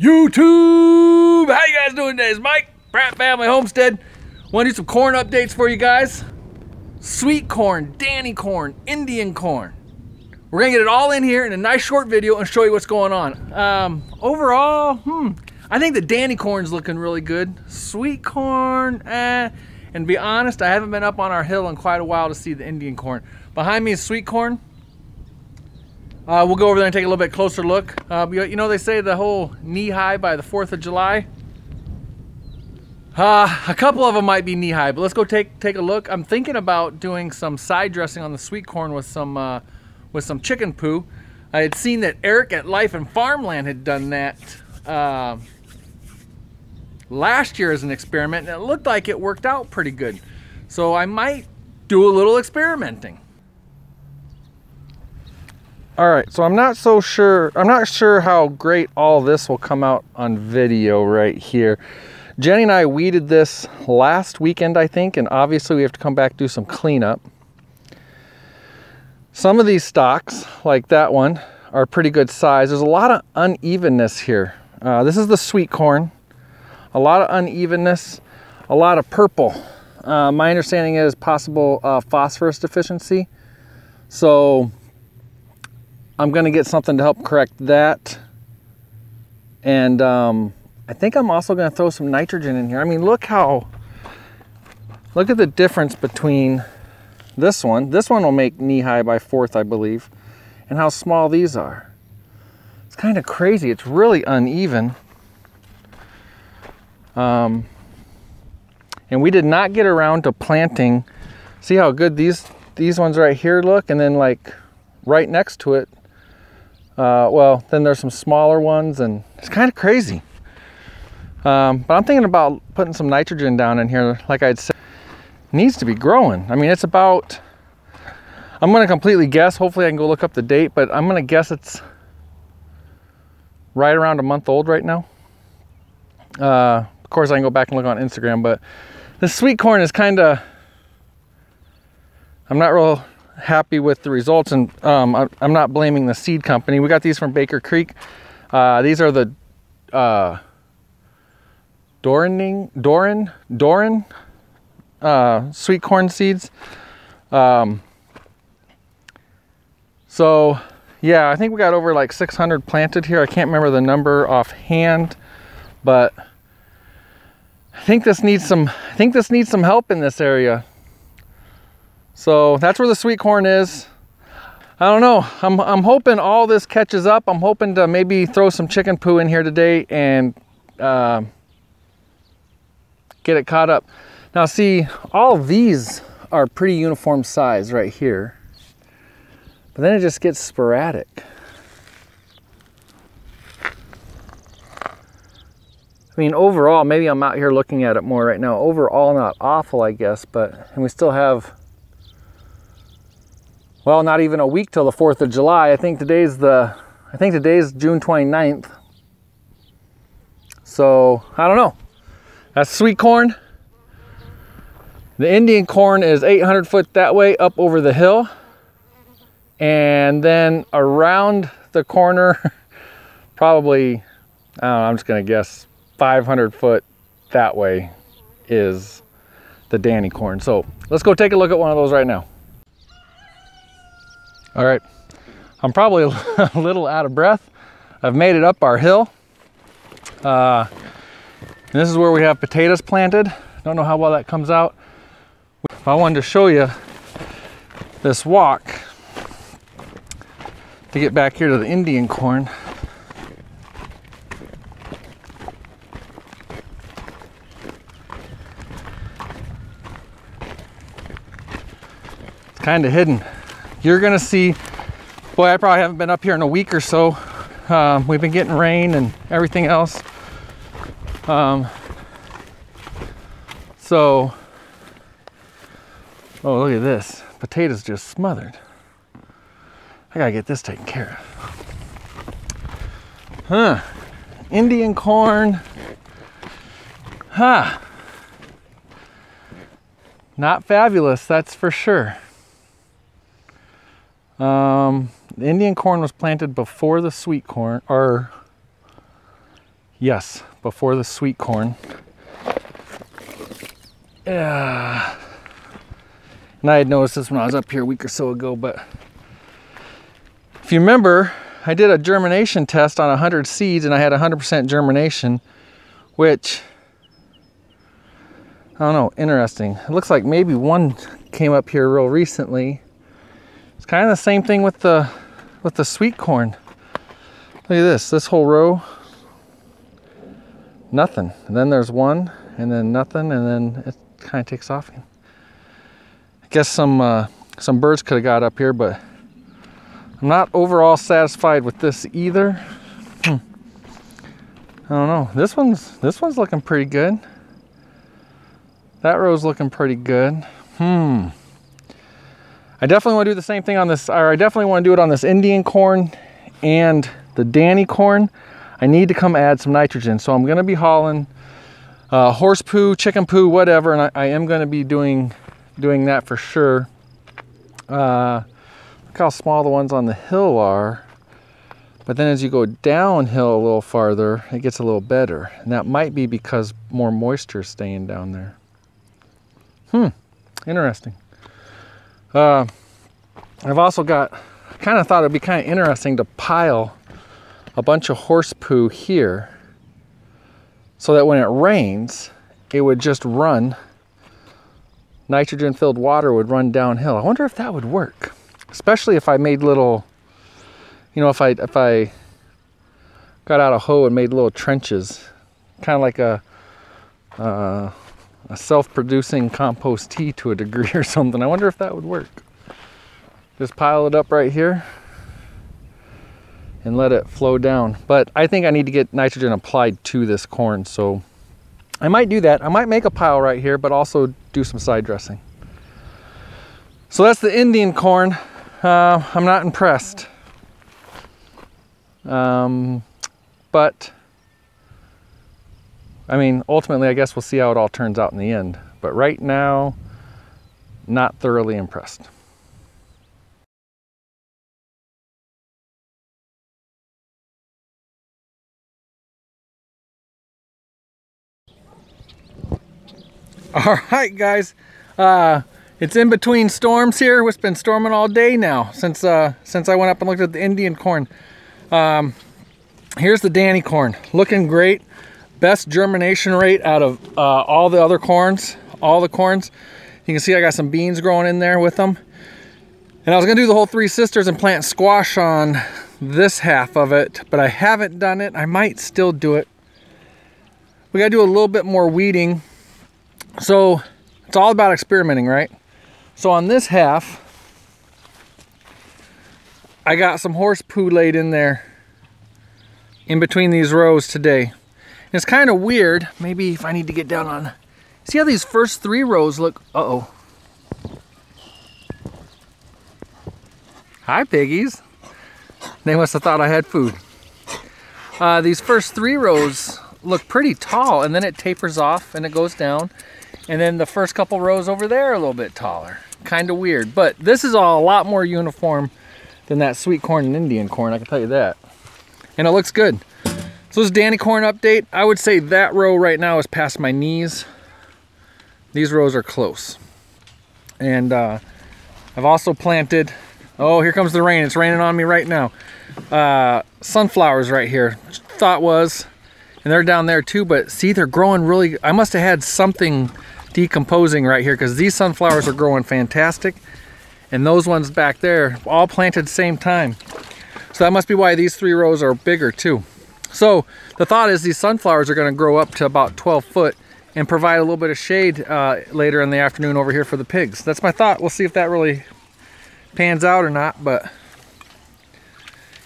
YouTube! How you guys doing today? It's Mike, Pratt Family Homestead. Want to do some corn updates for you guys. Sweet corn, Danny corn, Indian corn. We're gonna get it all in here in a nice short video and show you what's going on. Overall, I think the Danny corn's looking really good. Sweet corn, and to be honest, I haven't been up on our hill in quite a while to see the Indian corn. Behind me is sweet corn. We'll go over there and take a little bit closer look. You know, they say the whole knee high by the 4th of July. A couple of them might be knee high, but let's go take a look. I'm thinking about doing some side dressing on the sweet corn with some chicken poo. I had seen that Eric at Life and Farmland had done that last year as an experiment, and it looked like it worked out pretty good. So I might do a little experimenting. All right, so I'm not sure how great all this will come out on video right here. Jenny and I weeded this last weekend, I think, and obviously we have to come back do some cleanup. Some of these stalks, like that one, are pretty good size. There's a lot of unevenness here. This is the sweet corn. A lot of unevenness, a lot of purple. My understanding is possible phosphorus deficiency. So I'm gonna get something to help correct that. And I think I'm also gonna throw some nitrogen in here. I mean, look at the difference between this one. This one will make knee high by 4th, I believe, and how small these are. It's kind of crazy. It's really uneven. And we did not get around to planting. See how good these ones right here look, and then like right next to it, well, then there's some smaller ones, and it's kind of crazy. But I'm thinking about putting some nitrogen down in here. Like I'd said, it needs to be growing. I mean, it's about, I'm gonna completely guess, hopefully I can go look up the date, but I'm gonna guess it's right around a month old right now. Of course I can go back and look on Instagram, but the sweet corn is kind of, I'm not real happy with the results, and I'm not blaming the seed company. We got these from Baker Creek. These are the Dorinny sweet corn seeds. So yeah, I think we got over like 600 planted here. I can't remember the number offhand, but I think this needs some help in this area. So that's where the sweet corn is. I don't know. I'm hoping all this catches up. I'm hoping to maybe throw some chicken poo in here today and get it caught up. Now see, all of these are pretty uniform size right here, but then it just gets sporadic. I mean, overall, maybe I'm out here looking at it more right now. Overall, not awful, I guess, and we still have, well, not even a week till the 4th of July. I think today's June 29th. So, I don't know. That's sweet corn. The Indian corn is 800 foot that way up over the hill. And then around the corner, probably, I don't know, I'm just gonna guess 500 foot that way is the Danny corn. So let's go take a look at one of those right now. All right, I'm probably a little out of breath. I've made it up our hill. And this is where we have potatoes planted. Don't know how well that comes out. I wanted to show you this walk to get back here to the Indian corn. It's kind of hidden. You're gonna see, boy, I probably haven't been up here in a week or so. We've been getting rain and everything else. So, oh, look at this. Potatoes just smothered. I gotta get this taken care of. Indian corn. Not fabulous, that's for sure. The Indian corn was planted before the sweet corn, or Yes, before the sweet corn. Yeah. And I had noticed this when I was up here a week or so ago, but if you remember, I did a germination test on 100 seeds and I had 100% germination, which, I don't know, interesting. It looks like maybe one came up here real recently. It's kind of the same thing with the sweet corn. Look at this whole row, nothing. And then there's one, and then nothing, and then it kind of takes off. I guess some birds could have got up here, but I'm not overall satisfied with this either. I don't know. This one's looking pretty good. That row's looking pretty good. I definitely want to do the same thing on this, or I definitely want to do it on this Indian corn and the Danny corn. I need to come add some nitrogen, so I'm going to be hauling horse poo, chicken poo, whatever, and I am going to be doing that for sure. Look how small the ones on the hill are, but then as you go downhill a little farther, it gets a little better, and that might be because more moisture is staying down there. Interesting. I've also got, I kind of thought it'd be kind of interesting to pile a bunch of horse poo here so that when it rains, it would just run, nitrogen filled water would run downhill. I wonder if that would work, especially if I made little, you know, if I got out a hoe and made little trenches, kind of like a self-producing compost tea to a degree or something. I wonder if that would work. Just pile it up right here and let it flow down. But I think I need to get nitrogen applied to this corn, so I might do that. I might make a pile right here, but also do some side dressing. So that's the Indian corn. I'm not impressed. But I mean, ultimately, I guess we'll see how it all turns out in the end. But right now, not thoroughly impressed. All right, guys. It's in between storms here. It's been storming all day now since I went up and looked at the Indian corn. Here's the Danny corn, looking great. Best germination rate out of all the other corns, all the corns. You can see I got some beans growing in there with them. And I was gonna do the whole Three Sisters and plant squash on this half of it, but I haven't done it. I might still do it. We gotta do a little bit more weeding. So it's all about experimenting, right? So on this half, I got some horse poo laid in there in between these rows today. It's kind of weird. Maybe if I need to get down on, see how these first three rows look? Uh-oh. Hi, piggies. They must have thought I had food. These first three rows look pretty tall, and then it tapers off and it goes down. And then the first couple rows over there are a little bit taller. Kind of weird, but this is all a lot more uniform than that sweet corn and Indian corn, I can tell you that. And it looks good. So this Danny corn update, I would say that row right now is past my knees. These rows are close. And I've also planted, oh, here comes the rain. It's raining on me right now. Sunflowers right here. Thought was, and they're down there too, but see, they're growing really, I must have had something decomposing right here because these sunflowers are growing fantastic. And those ones back there, all planted at the same time. So that must be why these three rows are bigger too. So the thought is these sunflowers are going to grow up to about 12 foot and provide a little bit of shade later in the afternoon over here for the pigs. That's my thought. We'll see if that really pans out or not. But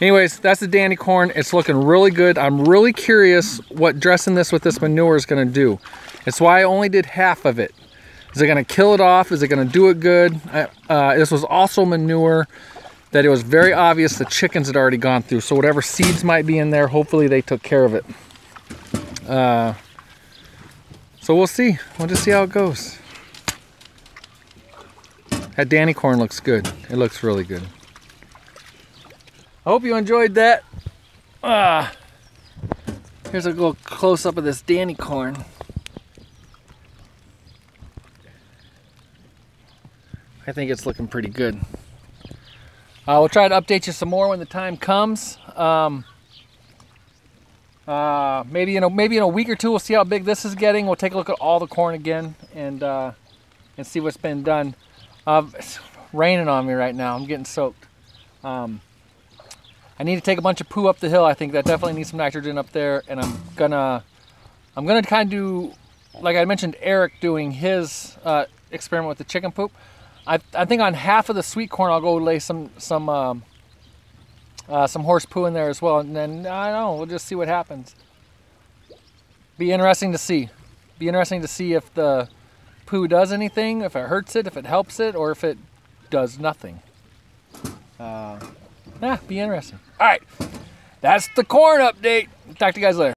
anyways, that's the Danny corn. It's looking really good. I'm really curious what dressing this with this manure is going to do. It's why I only did half of it. Is it going to kill it off? Is it going to do it good? This was also manure that it was very obvious the chickens had already gone through. So whatever seeds might be in there, hopefully they took care of it. So we'll see. We'll just see how it goes. That Danny corn looks good. It looks really good. I hope you enjoyed that. Here's a little close-up of this Danny corn. I think it's looking pretty good. We'll try to update you some more when the time comes. Maybe in a week or two, we'll see how big this is getting. We'll take a look at all the corn again and see what's been done. It's raining on me right now. I'm getting soaked. I need to take a bunch of poo up the hill. I think that definitely needs some nitrogen up there, and I'm gonna kind of do, like I mentioned, Eric doing his experiment with the chicken poop. I think on half of the sweet corn, I'll go lay some horse poo in there as well, and then I don't know, we'll just see what happens. Be interesting to see. Be interesting to see if the poo does anything, if it hurts it, if it helps it, or if it does nothing. Be interesting. All right, that's the corn update. Talk to you guys later.